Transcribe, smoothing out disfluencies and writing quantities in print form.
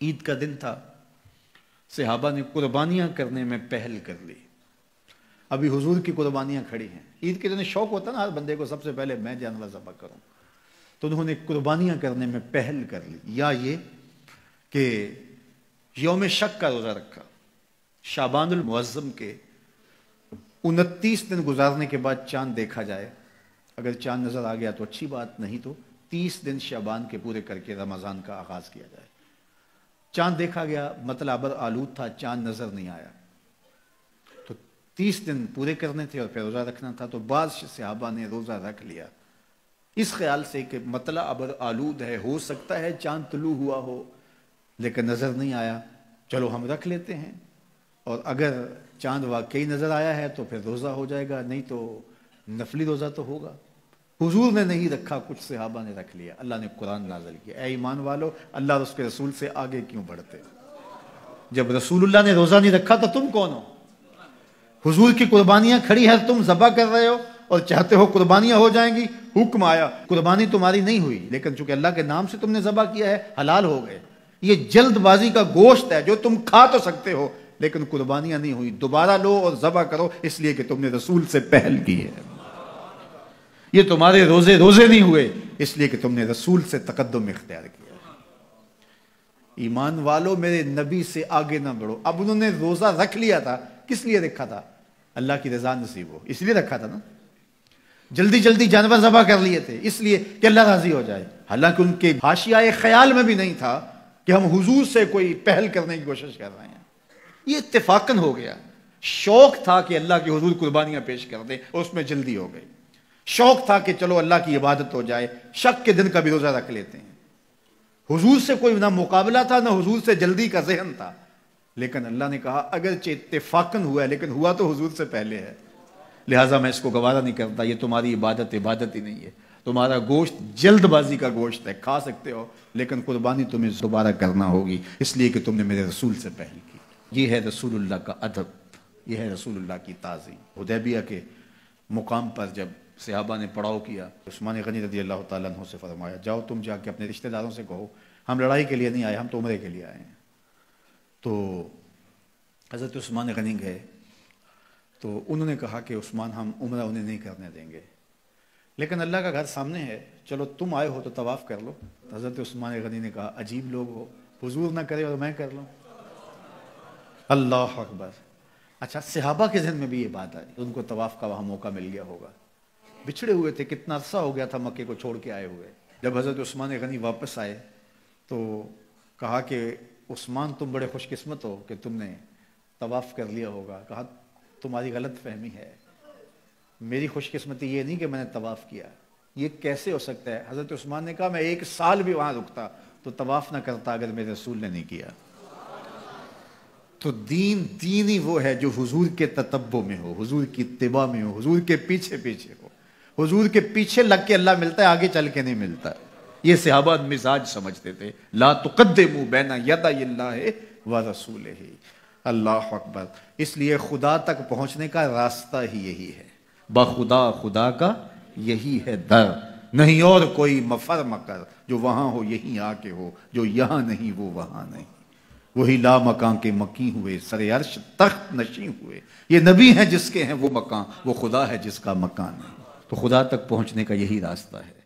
عید کا دن تھا، صحابہ نے قربانیاں کرنے میں پہل کر لی۔ ابھی حضور کی قربانیاں کھڑی ہیں۔ عید کے دن شوق ہوتا نا ہر بندے کو، سب سے پہلے میں جانور ذبح کروں، تو انہوں نے قربانیاں کرنے میں پہل کر لی۔ یا یہ کہ یوم شک کا روزہ رکھا، شعبان المعظم کے 29 دن گزارنے کے بعد چاند دیکھا جائے، اگر چاند نظر آ گیا تو اچھی بات، نہیں تو 30 دن شعبان کے پورے کر کے رمضان کا آغاز کیا جائے۔ چاند دیکھا گیا، مطلع ابر آلود تھا، چاند نظر نہیں آیا، تو 30 دن پورے کرنے تھے اور پھر روزہ رکھنا تھا، تو بعض صحابہ نے روزہ رکھ لیا اس خیال سے کہ مطلع ابر آلود ہے، ہو سکتا ہے چاند طلوع ہوا ہو لیکن نظر نہیں آیا، چلو ہم رکھ لیتے ہیں، اور اگر چاند واقعی نظر آیا ہے تو پھر روزہ ہو جائے گا، نہیں تو نفلی روزہ تو ہوگا۔ حضور نے نہیں رکھا، کچھ صحابہ نے رکھ لیا۔ اللہ نے قرآن نازل کیا، اے ایمان والو اللہ اور اس کے رسول سے آگے کیوں بڑھتے؟ جب رسول اللہ نے روزہ نہیں رکھا تو تم کون ہو؟ حضور کی قربانیاں کھڑی ہیں، تم ذبح کر رہے ہو اور چاہتے ہو قربانیاں ہو جائیں گی۔ حکم آیا، قربانی تمہاری نہیں ہوئی لیکن چونکہ اللہ کے نام سے تم نے ذبح کیا ہے، حلال ہو گئے۔ یہ جلد بازی کا گوشت ہے جو تم کھا تو سکتے ہو لیکن قربانیاں نہیں ہوئی، دوبارہ لو اور ذبح کرو، اس لیے کہ تم نے رسول سے پہل کی ہے۔ یہ تمہارے روزے نہیں ہوئے اس لیے کہ تم نے رسول سے تقدم اختیار کیا۔ ایمان والو میرے نبی سے آگے نہ بڑھو۔ اب انہوں نے روزہ رکھ لیا تھا، کس لیے رکھا تھا؟ اللہ کی رضا نصیب ہو، اس لیے رکھا تھا نا۔ جلدی جلدی جانور ذبح کر لیے تھے اس لیے کہ اللہ راضی ہو جائے، حالانکہ ان کے حاشیہ خیال میں بھی نہیں تھا کہ ہم حضور سے کوئی پہل کرنے کی کوشش کر رہے ہیں۔ یہ اتفاقاً ہو گیا، شوق تھا کہ اللہ کے حضور قربانیاں پیش کر دیں اور اس میں جلدی ہو گئی۔ شوق تھا کہ چلو اللہ کی عبادت ہو جائے، شک کے دن کا بھی روزہ رکھ لیتے ہیں۔ حضور سے کوئی نہ مقابلہ تھا نہ حضور سے جلدی کا ذہن تھا، لیکن اللہ نے کہا اگرچہ اتفاقاً ہوا ہے لیکن ہوا تو حضور سے پہلے ہے، لہٰذا میں اس کو گوارا نہیں کرتا۔ یہ تمہاری عبادت ہی نہیں ہے، تمہارا گوشت جلد بازی کا گوشت ہے، کھا سکتے ہو لیکن قربانی تمہیں دوبارہ کرنا ہوگی اس لیے کہ تم نے میرے رسول سے پہل کی۔ یہ ہے رسول اللہ کا ادب، یہ ہے رسول اللہ کی تعظیم۔ حدیبیہ کے مقام پر جب صحابہ نے پڑاؤ کیا، عثمان غنی رضی اللہ تعالیٰ عنہ سے فرمایا جاؤ تم جا کے اپنے رشتہ داروں سے کہو ہم لڑائی کے لیے نہیں آئے، ہم تو عمرے کے لیے آئے ہیں۔ تو حضرت عثمان غنی گئے تو انہوں نے کہا کہ عثمان ہم عمرہ انہیں نہیں کرنے دیں گے، لیکن اللہ کا گھر سامنے ہے، چلو تم آئے ہو تو طواف کر لو۔ حضرت عثمان غنی نے کہا عجیب لوگ ہو، حضور نہ کرے اور میں کر لوں؟ اللہ اکبر۔ اچھا، صحابہ کے ذہن میں بھی یہ بات آئی، ان کو طواف کا وہاں موقع مل گیا ہوگا، بچھڑے ہوئے تھے، کتنا عرصہ ہو گیا تھا مکے کو چھوڑ کے آئے ہوئے۔ جب حضرت عثمان غنی واپس آئے تو کہا کہ عثمان تم بڑے خوش قسمت ہو کہ تم نے طواف کر لیا ہوگا۔ کہا تمہاری غلط فہمی ہے، میری خوش قسمتی یہ نہیں کہ میں نے طواف کیا، یہ کیسے ہو سکتا ہے؟ حضرت عثمان نے کہا میں 1 سال بھی وہاں رکتا تو طواف نہ کرتا اگر میرے رسول نے نہیں کیا۔ تو دین ہی وہ ہے جو حضور کے تتبع میں ہو، حضور کی اتباع میں ہو، حضور کے پیچھے ہو۔ حضور کے پیچھے لگ کے اللہ ملتا ہے، آگے چل کے نہیں ملتا۔ یہ صحابہ مزاج سمجھتے تھے، لا تقدموا بین یدی اللہ ورسولہ۔ اللہ اکبر۔ اس لیے خدا تک پہنچنے کا راستہ ہی یہی ہے، خدا کا یہی ہے در، نہیں اور کوئی مفر مکر، جو وہاں ہو یہیں آ کے ہو، جو یہاں نہیں وہ وہاں نہیں۔ وہی لا مکان کے مکی ہوئے، سر عرش تخت نشیں ہوئے۔ یہ نبی ہیں جس کے ہیں وہ مکان، وہ خدا ہے جس کا مکان ہے۔ تو خدا تک پہنچنے کا یہی راستہ ہے۔